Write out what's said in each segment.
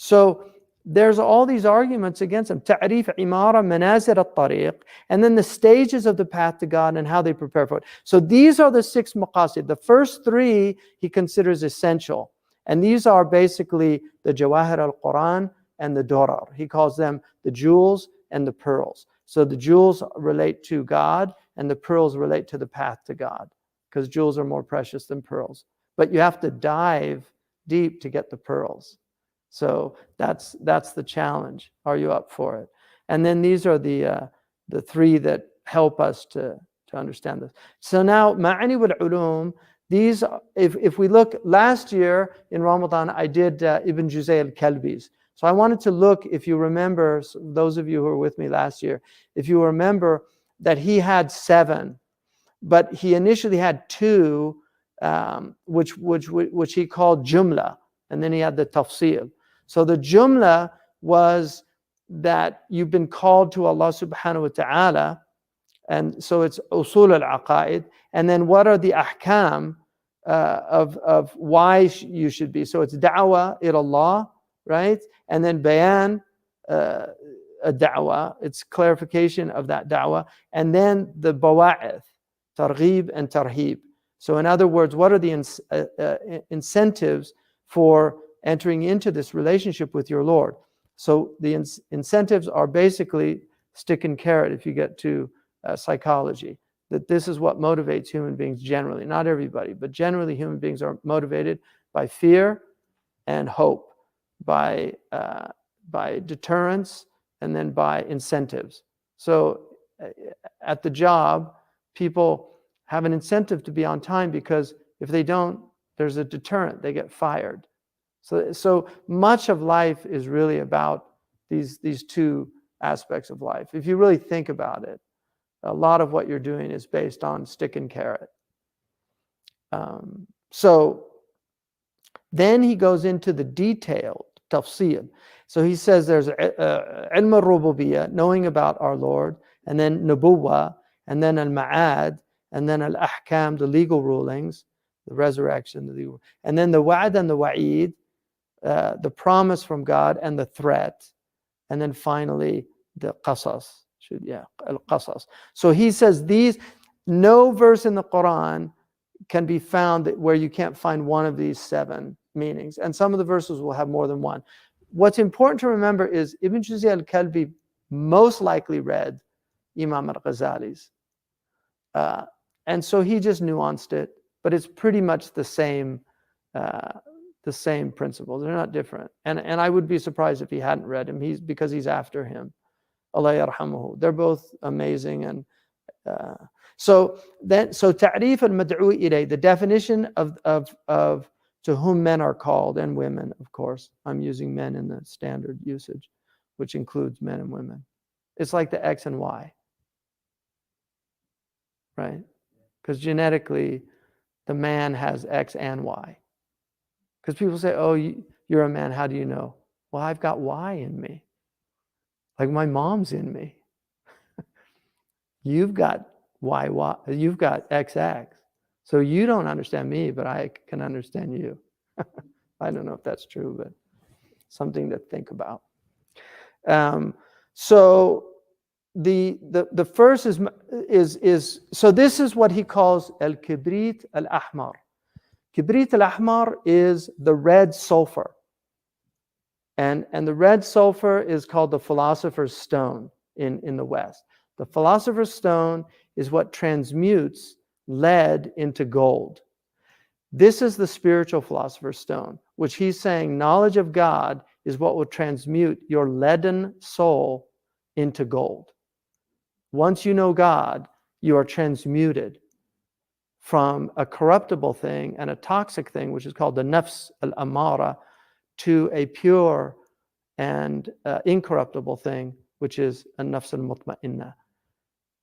So there's all these arguments against him. Ta'rif, imara, manazir al-tariq, and then the stages of the path to God and how they prepare for it. So these are the 6 maqasid. The first 3 he considers essential. And these are basically the Jawahir al-Quran and the Durar. He calls them the jewels and the pearls. So the jewels relate to God and the pearls relate to the path to God, because jewels are more precious than pearls. But you have to dive deep to get the pearls. So that's the challenge. Are you up for it? And then these are the 3 that help us to understand this. So now, Ma'ani wal Ulum, these, if we look, last year in Ramadan, I did Ibn Juzay al-Kalbi's. So I wanted to look, if you remember, those of you who were with me last year, if you remember that he had 7, but he initially had 2, which he called Jumla, and then he had the Tafsil. So the Jumla was that you've been called to Allah subhanahu wa ta'ala, and so it's usul al-aqaid, and then what are the ahkam of why you should be. So it's da'wah ila Allah, right? And then bayan a da'wah, it's clarification of that da'wah, and then the bawa'ith, targhib and tarhib. So in other words, what are the incentives for entering into this relationship with your Lord? So the incentives are basically stick and carrot, if you get to psychology, that this is what motivates human beings generally. Not everybody, but generally human beings are motivated by fear and hope, by deterrence, and then by incentives. So at the job, people have an incentive to be on time, because if they don't, there's a deterrent, they get fired. So much of life is really about these 2 aspects of life. If you really think about it, a lot of what you're doing is based on stick and carrot. So then he goes into the detailed tafsil. So he says there's ilm al-rububiyyah, knowing about our Lord, and then nubuwwah, and then al-ma'ad, and then al-ahkam, the legal rulings, the resurrection, the legal, and then the wa'ad and the wa'id, the promise from God and the threat, and then finally the qasas. Al-qasas. So he says no verse in the Quran can be found where you can't find one of these 7 meanings, and some of the verses will have more than one. What's important to remember is Ibn Juzay al-Kalbi most likely read Imam al-Ghazali's, and so he just nuanced it, but it's pretty much the same principles. They're not different, and I would be surprised if he hadn't read him. Because he's after him. Allah yarhamuhu. They're both amazing. And so ta'rif al-mad'u ilay, the definition of to whom men are called, and women, of course. I'm using men in the standard usage, which includes men and women. It's like the X and Y, right? Because genetically, the man has X and Y. Because people say, oh, you're a man, how do you know? Well, I've got Y in me. Like my mom's in me. You've got Y, you've got XX. So you don't understand me, but I can understand you. I don't know if that's true, but something to think about. So the first is so this is what he calls al-kibrit al-ahmar. Kibrit al-ahmar is the red sulfur. And the red sulfur is called the philosopher's stone in the West. The philosopher's stone is what transmutes lead into gold. This is the spiritual philosopher's stone, which he's saying knowledge of God is what will transmute your leaden soul into gold. Once you know God, you are transmuted from a corruptible thing and a toxic thing, which is called the nafs al-amara, to a pure and incorruptible thing, which is a nafs al-mutma'inna.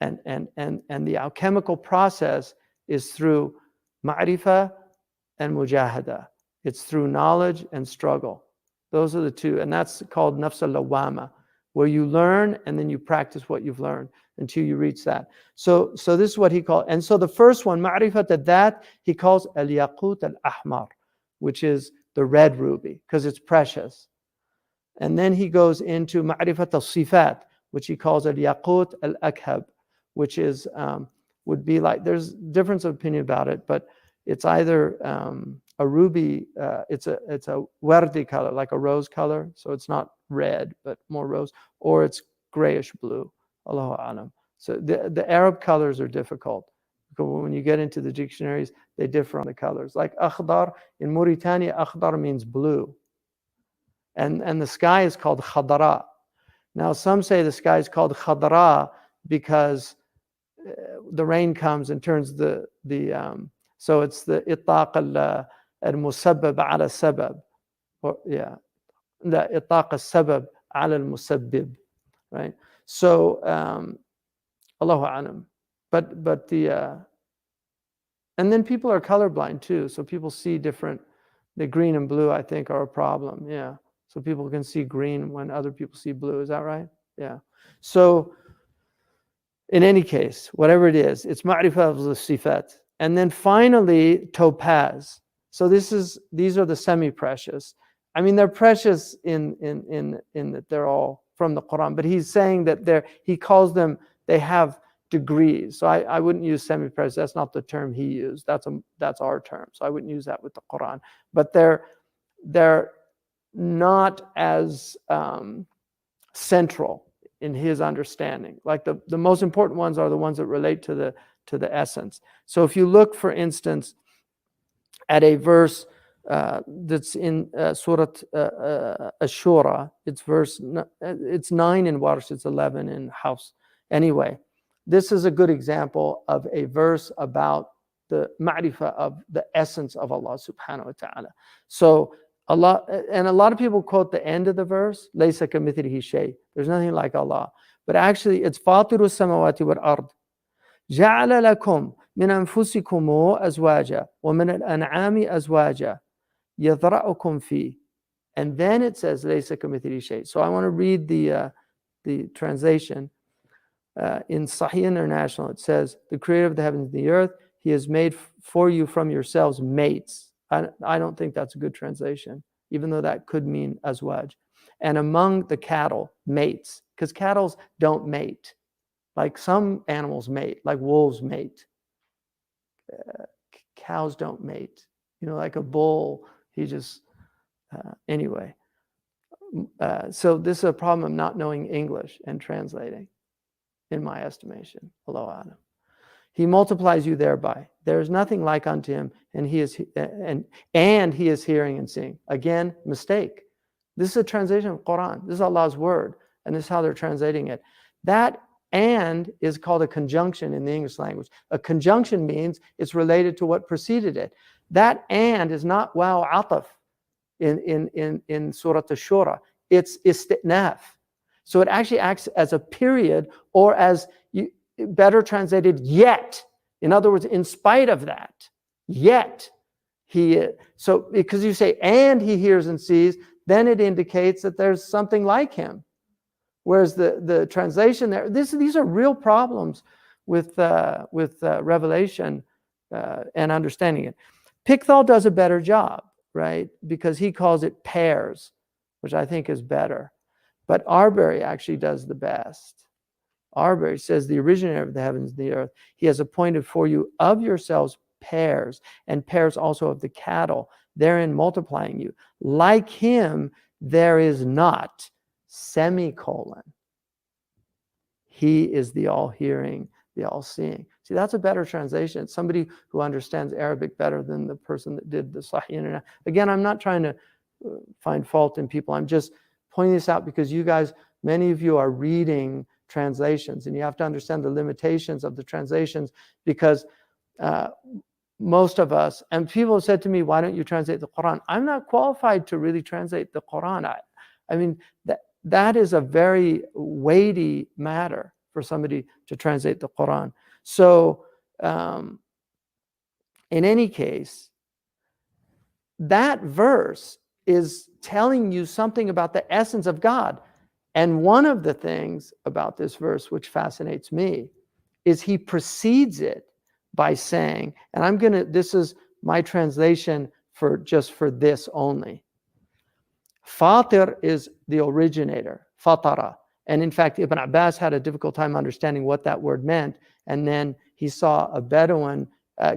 And the alchemical process is through ma'rifah and mujahada. It's through knowledge and struggle. Those are the 2. And that's called nafs al-lawama, where you learn and then you practice what you've learned until you reach that. So this is what he called. And so the first one, ma'rifat al-dhat, he calls al-yaqut al-ahmar, which is the red ruby, because it's precious. And then he goes into ma'rifat al-sifat, which he calls al-yaqut al-akhab, which is, would be like, there's difference of opinion about it, but it's either a ruby, it's a wardi color, like a rose color, so it's not red, but more rose, or it's grayish blue, Allahu A'lam. So the Arab colors are difficult. When you get into the dictionaries, they differ on the colors. Like akhdar, in Mauritania, akhdar means blue. And the sky is called khadara. Now, some say the sky is called khadara because the rain comes and turns so it's the itaq al-musabbab ala sabab. Yeah, the itaq al-sabab ala al-musabbib, right? So, Allahu A'lam. But and then people are colorblind too, so people see different. The green and blue, I think, are a problem. Yeah, so people can see green when other people see blue. Is that right? Yeah. So, in any case, whatever it is, it's ma'rifah of the sifat, and then finally topaz. So these are the semi-precious. I mean, they're precious in that they're all from the Quran, but he's saying that he calls them, they have degrees. So I wouldn't use semi-precious. That's not the term he used. That's our term. So I wouldn't use that with the Quran. But they're not as central in his understanding. Like the most important ones are the ones that relate to the essence. So if you look, for instance, at a verse that's in Surah Ash-Shura, it's 9 in Warsh, it's 11 in Hafs. Anyway, this is a good example of a verse about the ma'rifah of the essence of Allah subhanahu wa ta'ala. So a lot of people quote the end of the verse, laysa kamithlihi shay. There's nothing like Allah. But actually it's fatiru samawati wal ard. Ja'ala lakum min anfusikum azwaja wa min al-an'ami azwaja yadra'ukum fi. And then it says laysa kamithlihi shay. So I want to read the translation. In Sahih International, it says, the creator of the heavens and the earth, he has made for you from yourselves mates. I don't think that's a good translation, even though that could mean azwaj. And among the cattle, mates, because cattle don't mate. Like some animals mate, like wolves mate. Cows don't mate. Like a bull, he just, anyway. So this is a problem of not knowing English and translating, in my estimation. Allahu A'lam. He multiplies you thereby. There is nothing like unto him, and he is hearing and seeing. Again, mistake. This is a translation of Quran. This is Allah's word, and this is how they're translating it. That and is called a conjunction in the English language. A conjunction means it's related to what preceded it. That and is not waw ataf in Surah Ash-Shura. It's istitnaf. So it actually acts as a period, or as better translated, yet. In other words, in spite of that, yet so because you say, and he hears and sees, then it indicates that there's something like him. Whereas the translation there, these are real problems with Revelation and understanding it. Pickthall does a better job, right? Because he calls it pairs, which I think is better. But Arbery actually does the best. Arbery says, the originator of the heavens and the earth, he has appointed for you of yourselves pairs, and pairs also of the cattle, therein multiplying you. Like him, there is not, semicolon. He is the all-hearing, the all-seeing. See, that's a better translation. It's somebody who understands Arabic better than the person that did the Sahih Internet. Again, I'm not trying to find fault in people. I'm just pointing this out because you guys, many of you are reading translations, and you have to understand the limitations of the translations, because most of us, and people have said to me, why don't you translate the Quran? I'm not qualified to really translate the Quran. I mean, that is a very weighty matter for somebody to translate the Quran. So in any case, that verse is telling you something about the essence of God. And one of the things about this verse which fascinates me is he precedes it by saying, and this is my translation for this only. Fatir is the originator, fatara. And in fact, Ibn Abbas had a difficult time understanding what that word meant. And then he saw a Bedouin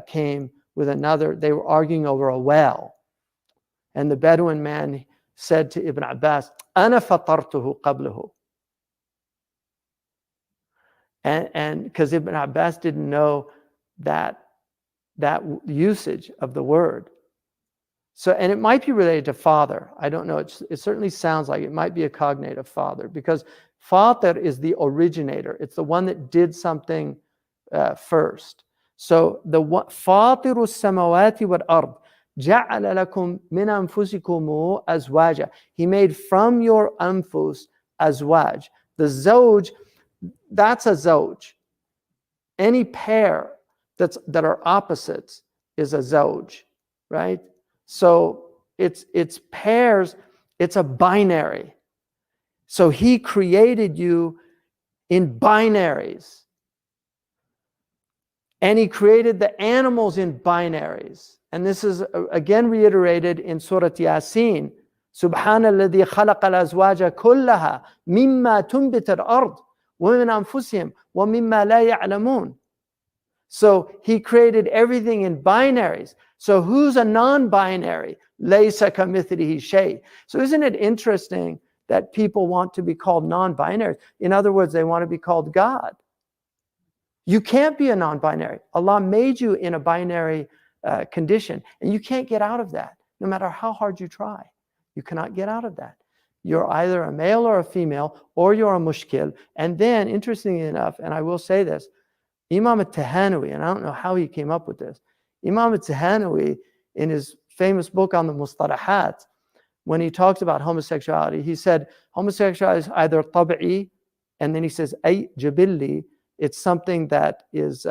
came with another, they were arguing over a well. And the Bedouin man said to Ibn Abbas, Ana fatartuhu qablahu. And because Ibn Abbas didn't know that usage of the word. So, and it might be related to father. I don't know. It certainly sounds like it might be a cognate of father, because fatir is the originator. It's the one that did something first. So the fatiru samawati wal ard ja'ala lakum min anfusikum azwaja. He made from your anfus azwaj. The zawj, that's a zawj. Any pair that are opposites is a zawj, right? So it's pairs, it's a binary. So he created you in binaries. And he created the animals in binaries. And this is again reiterated in Surah Yasin. سبحان الذي خلق الأزواج كلها مما تنبت الأرض ومن أنفسهم ومما لا يعلمون. So he created everything in binaries. So who's a non-binary? لَيْسَ كَمِثْلِهِ شَيْءٍ. So isn't it interesting that people want to be called non-binary? In other words, they want to be called God. You can't be a non-binary. Allah made you in a binary condition, and you can't get out of that, no matter how hard you try. You cannot get out of that. You're either a male or a female, or you're a mushkil. And then, interestingly enough, and I will say this, Imam al-Tahanawi, and I don't know how he came up with this, Imam al-Tahanawi, in his famous book on the Mustalahat, when he talks about homosexuality, he said homosexuality is either tab'i, and then he says ay jabilli, it's something that is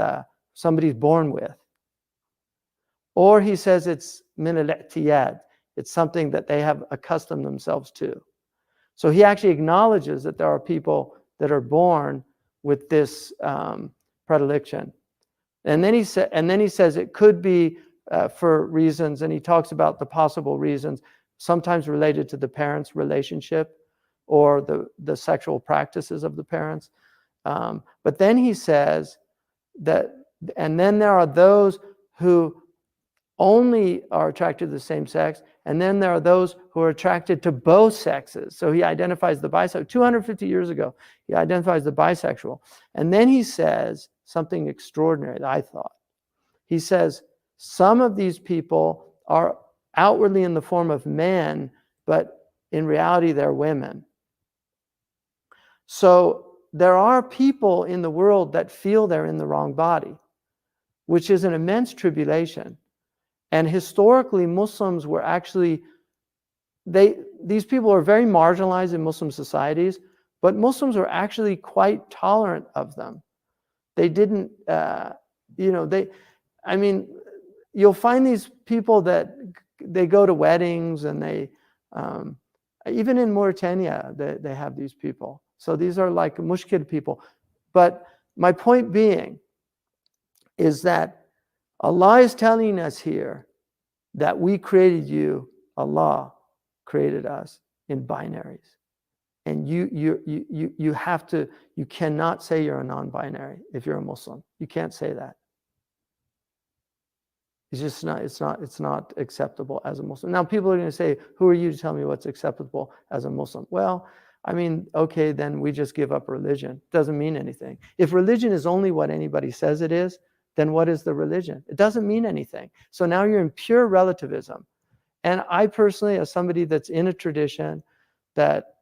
somebody's born with. Or he says it's min al-i'tiyad, it's something that they have accustomed themselves to. So he actually acknowledges that there are people that are born with this predilection. And then he says it could be for reasons, and he talks about the possible reasons, sometimes related to the parents' relationship or the sexual practices of the parents. But then he says that, and then there are those who only are attracted to the same sex, and then there are those who are attracted to both sexes. So he identifies the bisexual. 250 years ago, he identifies the bisexual. And then he says something extraordinary that I thought. He says, some of these people are outwardly in the form of men, but in reality, they're women. So there are people in the world that feel they're in the wrong body, which is an immense tribulation. And historically, Muslims were actually, these people are very marginalized in Muslim societies, but Muslims are actually quite tolerant of them. They didn't, you'll find these people that they go to weddings, and they, even in Mauritania, they have these people. So these are like mushkil people. But my point being is that Allah is telling us here that we created you, Allah created us in binaries. And you have to, you cannot say you're a non-binary if you're a Muslim. You can't say that. It's just not, it's not acceptable as a Muslim. Now people are going to say, who are you to tell me what's acceptable as a Muslim? Well, I mean, okay, then we just give up religion. Doesn't mean anything. If religion is only what anybody says it is, then what is the religion? It doesn't mean anything. So now you're in pure relativism. And I personally, as somebody that's in a tradition that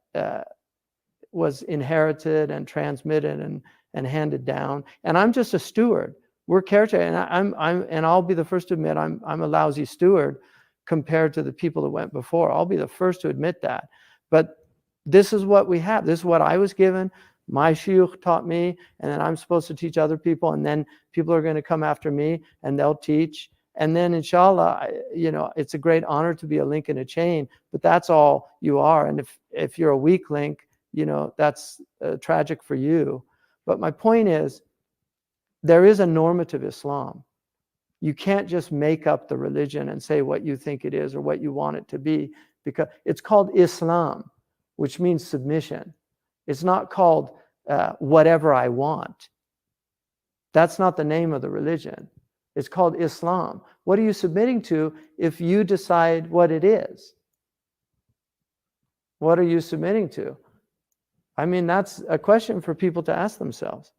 was inherited and transmitted and handed down, and I'm just a steward. We're caretaker, and I'll be the first to admit I'm a lousy steward compared to the people that went before. I'll be the first to admit that. But this is what we have. This is what I was given. My shuyukh taught me, and then I'm supposed to teach other people, and then people are going to come after me and they'll teach. And then inshallah, it's a great honor to be a link in a chain, but that's all you are. And if you're a weak link, that's tragic for you. But my point is, there is a normative Islam. You can't just make up the religion and say what you think it is or what you want it to be. because it's called Islam, which means submission. It's not called whatever I want. That's not the name of the religion. It's called Islam. What are you submitting to if you decide what it is? What are you submitting to? I mean, that's a question for people to ask themselves.